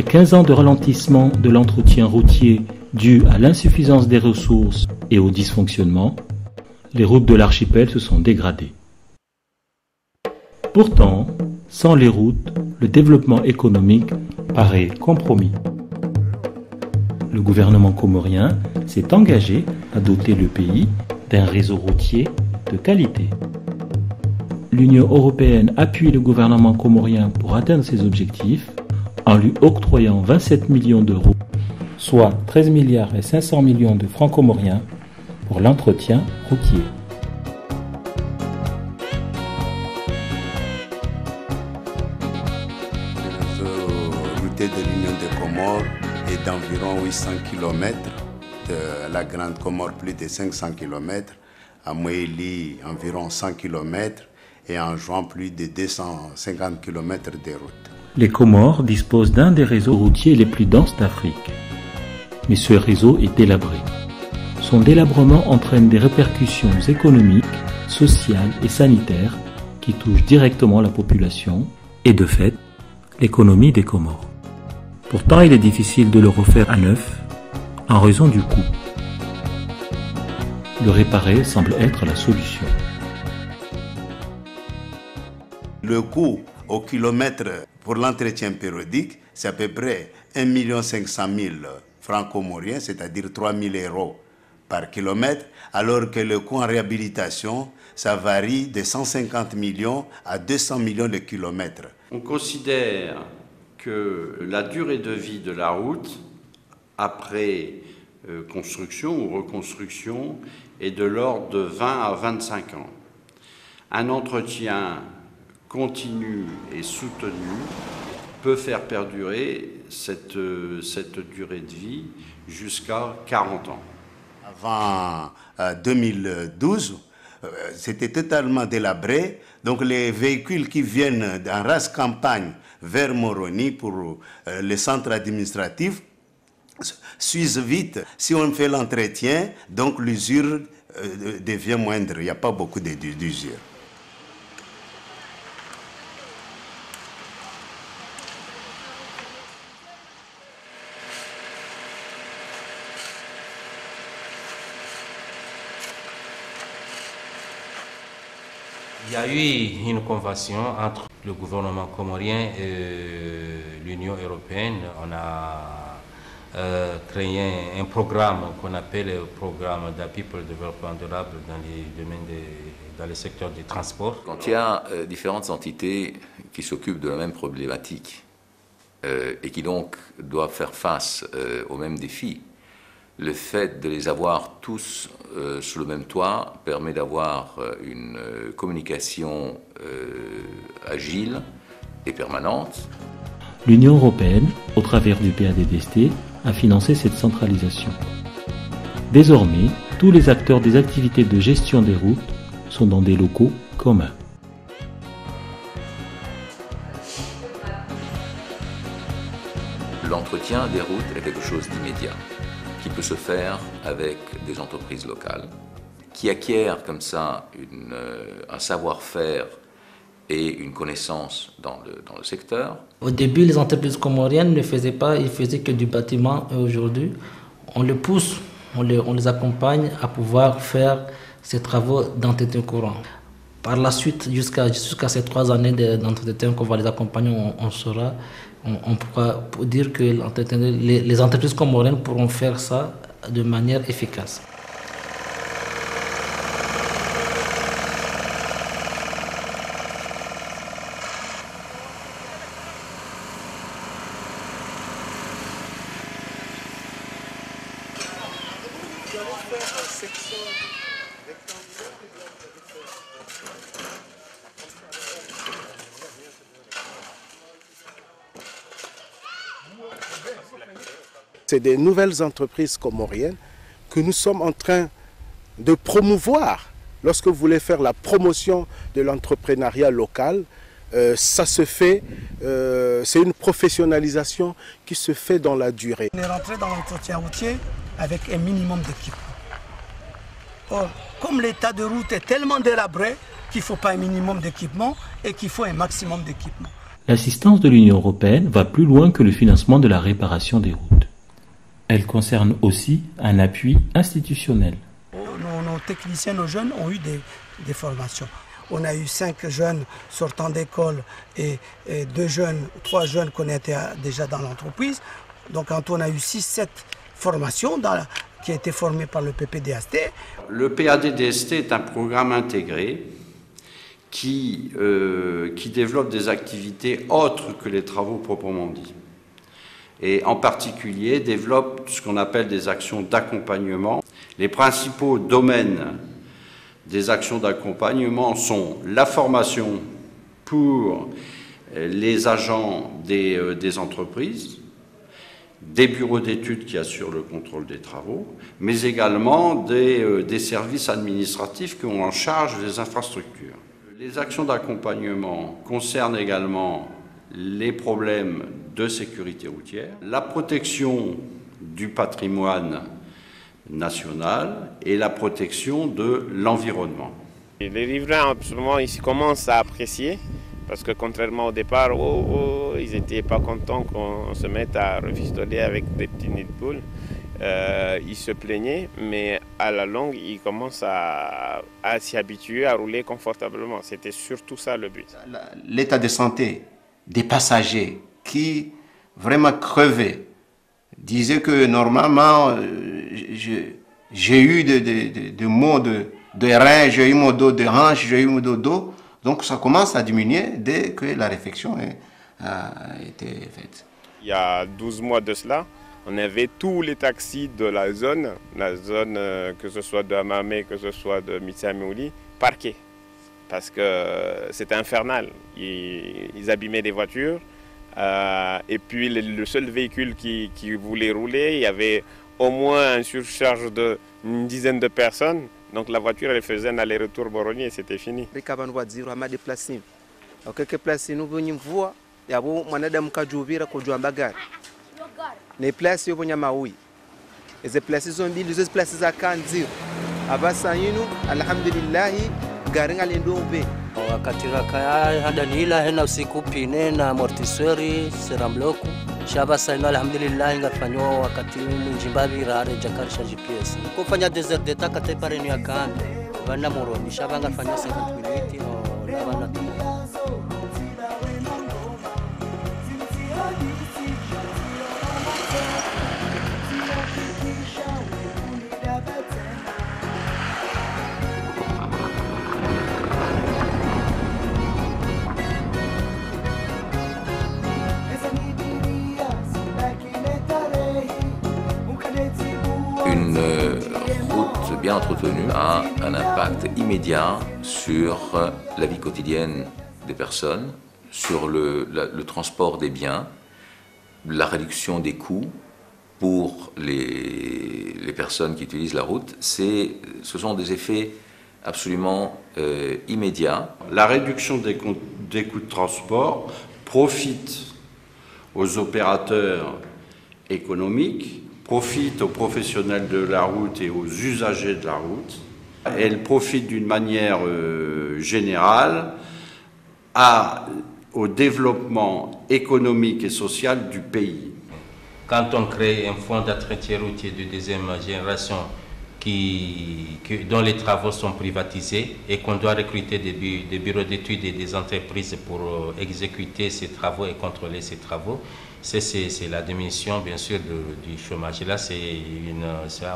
Après 15 ans de ralentissement de l'entretien routier dû à l'insuffisance des ressources et au dysfonctionnement, les routes de l'archipel se sont dégradées. Pourtant, sans les routes, le développement économique paraît compromis. Le gouvernement comorien s'est engagé à doter le pays d'un réseau routier de qualité. L'Union européenne appuie le gouvernement comorien pour atteindre ses objectifs en lui octroyant 27 millions d'euros, soit 13 milliards et 500 millions de francs comoriens pour l'entretien routier. Le réseau routier de l'Union des Comores est d'environ 800 km, de la Grande Comore plus de 500 km, à Moélie environ 100 km et en Juan plus de 250 km de route. Les Comores disposent d'un des réseaux routiers les plus denses d'Afrique. Mais ce réseau est délabré. Son délabrement entraîne des répercussions économiques, sociales et sanitaires qui touchent directement la population et, de fait, l'économie des Comores. Pourtant, il est difficile de le refaire à neuf en raison du coût. Le réparer semble être la solution. Le coût au kilomètre pour l'entretien périodique, c'est à peu près 1 500 000 francs comoriens, c'est-à-dire 3 000 € par kilomètre, alors que le coût en réhabilitation, ça varie de 150 millions à 200 millions de kilomètres. On considère que la durée de vie de la route, après construction ou reconstruction, est de l'ordre de 20 à 25 ans. Un entretien continu et soutenu peut faire perdurer cette durée de vie jusqu'à 40 ans. Avant 2012, c'était totalement délabré. Donc les véhicules qui viennent en race campagne vers Moroni pour le centre administratif s'usent vite. Si on fait l'entretien, donc l'usure devient moindre. Il n'y a pas beaucoup d'usure. Il y a eu une convention entre le gouvernement comorien et l'Union européenne. On a créé un programme qu'on appelle le programme d'appui pour le développement durable dans les domaines dans le secteur du transport. Quand il y a différentes entités qui s'occupent de la même problématique et qui donc doivent faire face aux mêmes défis, le fait de les avoir tous sous le même toit permet d'avoir une communication agile et permanente. L'Union européenne, au travers du PADDST, a financé cette centralisation. Désormais, tous les acteurs des activités de gestion des routes sont dans des locaux communs. L'entretien des routes est quelque chose d'immédiat, qui peut se faire avec des entreprises locales, qui acquièrent comme ça un savoir-faire et une connaissance dans le secteur. Au début, les entreprises comoriennes ne faisaient pas, ils faisaient que du bâtiment. Et aujourd'hui, on les pousse, on les accompagne à pouvoir faire ces travaux d'entretien courant. Par la suite, jusqu'à ces 3 années d'entretien qu'on va les accompagner, on pourra dire que les entreprises comoriennes pourront faire ça de manière efficace. C'est des nouvelles entreprises comoriennes que nous sommes en train de promouvoir. Lorsque vous voulez faire la promotion de l'entrepreneuriat local, ça se fait, c'est une professionnalisation qui se fait dans la durée. On est rentré dans l'entretien routier avec un minimum d'équipement. Or, comme l'état de route est tellement délabré qu'il ne faut pas un minimum d'équipement et qu'il faut un maximum d'équipement. L'assistance de l'Union européenne va plus loin que le financement de la réparation des routes. Elle concerne aussi un appui institutionnel. Nos techniciens, nos jeunes ont eu des formations. On a eu 5 jeunes sortant d'école et 3 jeunes qui étaient déjà dans l'entreprise. Donc en tout, on a eu 6-7 formations qui ont été formées par le PPDST. Le PADDST est un programme intégré qui développe des activités autres que les travaux proprement dits. Et en particulier développe ce qu'on appelle des actions d'accompagnement. Les principaux domaines des actions d'accompagnement sont la formation pour les agents des entreprises, des bureaux d'études qui assurent le contrôle des travaux, mais également des services administratifs qui ont en charge des infrastructures. Les actions d'accompagnement concernent également les problèmes de sécurité routière, la protection du patrimoine national et la protection de l'environnement. Les riverains, absolument, ils commencent à apprécier parce que contrairement au départ, ils n'étaient pas contents qu'on se mette à refistoler avec des petits nids de poules. Ils se plaignaient, mais à la longue, ils commencent à s'y habituer, à rouler confortablement. C'était surtout ça le but. L'état de santé des passagers qui vraiment crevaient disait que normalement j'ai eu des maux de rein, j'ai eu maux de hanche, j'ai eu maux de dos. Donc ça commence à diminuer dès que la réflexion a été faite. Il y a 12 mois de cela, on avait tous les taxis de la zone que ce soit de Hamamé, que ce soit de Mitsaméouli, parqués. Parce que c'était infernal. Ils abîmaient les voitures. Et puis le seul véhicule qui voulait rouler, il y avait au moins une surcharge d'une dizaine de personnes. Donc la voiture, elle faisait un aller-retour Boroni et c'était fini. Katika kaya hada nila hena usiku pine na amortiseri serambloku shaba saino alhamdulillah ngafanywa wakati njimbabi rare jakarisha GPS kufanya desert data katepare ni akande bana moroni shaba ngafanywa 50 minutes no bana tumo. Une route bien entretenue a un impact immédiat sur la vie quotidienne des personnes, sur le transport des biens, la réduction des coûts pour les personnes qui utilisent la route. Ce sont des effets absolument immédiats. La réduction des coûts de transport profite aux opérateurs économiques, profite aux professionnels de la route et aux usagers de la route. Elle profite d'une manière générale au développement économique et social du pays. Quand on crée un fonds d'entretien routier de deuxième génération dont les travaux sont privatisés et qu'on doit recruter des bureaux d'études et des entreprises pour exécuter ces travaux et contrôler ces travaux, c'est la diminution bien sûr du chômage. Et là,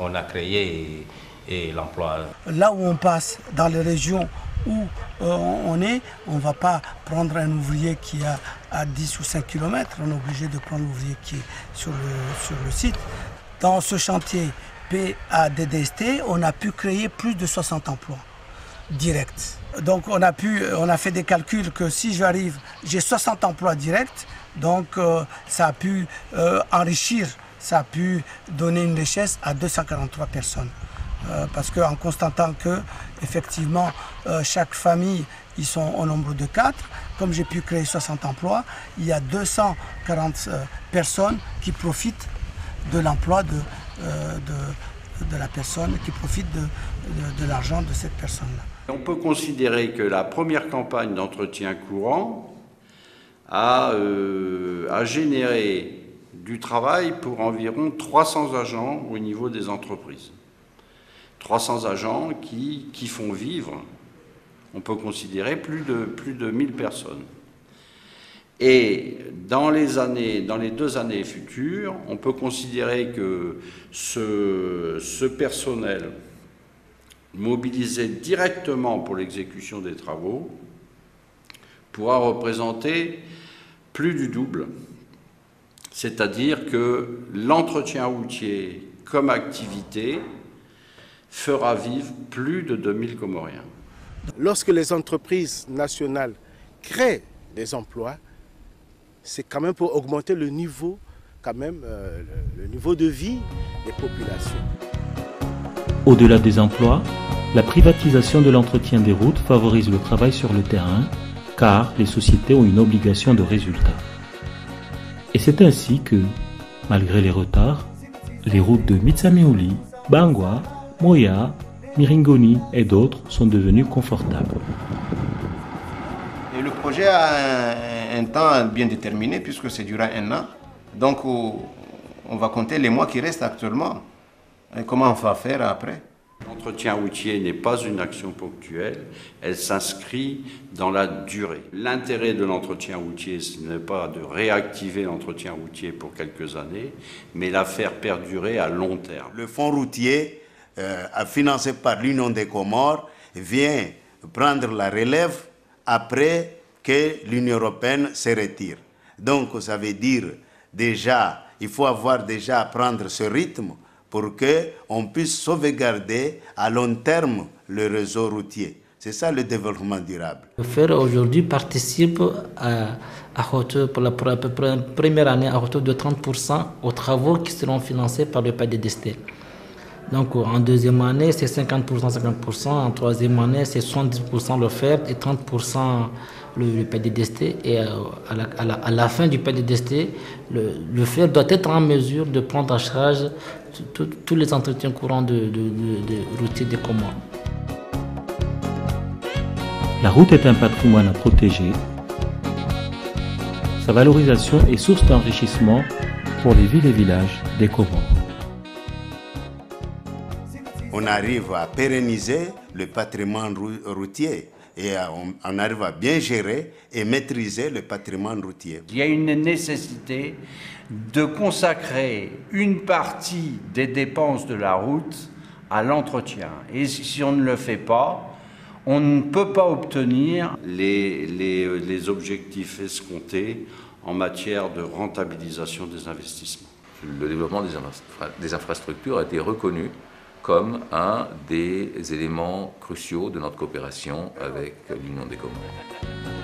on a créé et l'emploi. Là où on passe, dans les régions où on est, on ne va pas prendre un ouvrier qui est à 10 ou 5 km, on est obligé de prendre l'ouvrier qui est sur le site. Dans ce chantier PADDST, on a pu créer plus de 60 emplois directs. Donc on a fait des calculs que si j'arrive, j'ai 60 emplois directs, donc ça a pu enrichir, ça a pu donner une richesse à 243 personnes. Parce qu'en constatant que effectivement chaque famille, ils sont au nombre de 4, comme j'ai pu créer 60 emplois, il y a 240 personnes qui profitent de l'emploi de la personne, qui profite de l'argent de cette personne-là. On peut considérer que la première campagne d'entretien courant a généré du travail pour environ 300 agents au niveau des entreprises. 300 agents qui font vivre, on peut considérer, plus de 1000 personnes. Et dans les 2 années futures, on peut considérer que ce personnel mobilisé directement pour l'exécution des travaux pourra représenter plus du double. C'est-à-dire que l'entretien routier comme activité fera vivre plus de 2000 Comoriens. Lorsque les entreprises nationales créent des emplois, c'est quand même pour augmenter le niveau, le niveau de vie des populations. Au-delà des emplois, la privatisation de l'entretien des routes favorise le travail sur le terrain, car les sociétés ont une obligation de résultat. Et c'est ainsi que, malgré les retards, les routes de Mitsameuli, Bangwa, Moya, Miringoni et d'autres sont devenues confortables. Et le projet a un temps bien déterminé puisque c'est durant 1 an. Donc on va compter les mois qui restent actuellement. Et comment on va faire après? L'entretien routier n'est pas une action ponctuelle, elle s'inscrit dans la durée. L'intérêt de l'entretien routier, ce n'est pas de réactiver l'entretien routier pour quelques années, mais la faire perdurer à long terme. Le fonds routier, financé par l'Union des Comores, vient prendre la relève après que l'Union européenne se retire. Donc ça veut dire déjà, il faut avoir déjà à prendre ce rythme pour qu'on puisse sauvegarder à long terme le réseau routier. C'est ça le développement durable. Le FER aujourd'hui participe à hauteur, pour la première année, à hauteur de 30% aux travaux qui seront financés par le PDDST. Donc en deuxième année, c'est 50%, en troisième année, c'est 70% le FER et 30% le PDDST. Et à la fin du PDDST, le FER doit être en mesure de prendre en charge tous les entretiens courants de routiers des Comores. La route est un patrimoine à protéger. Sa valorisation est source d'enrichissement pour les villes et villages des Comores. On arrive à pérenniser le patrimoine routier et on arrive à bien gérer et maîtriser le patrimoine routier. Il y a une nécessité de consacrer une partie des dépenses de la route à l'entretien. Et si on ne le fait pas, on ne peut pas obtenir les objectifs escomptés en matière de rentabilisation des investissements. Le développement des infrastructures a été reconnu comme un des éléments cruciaux de notre coopération avec l'Union des Comores.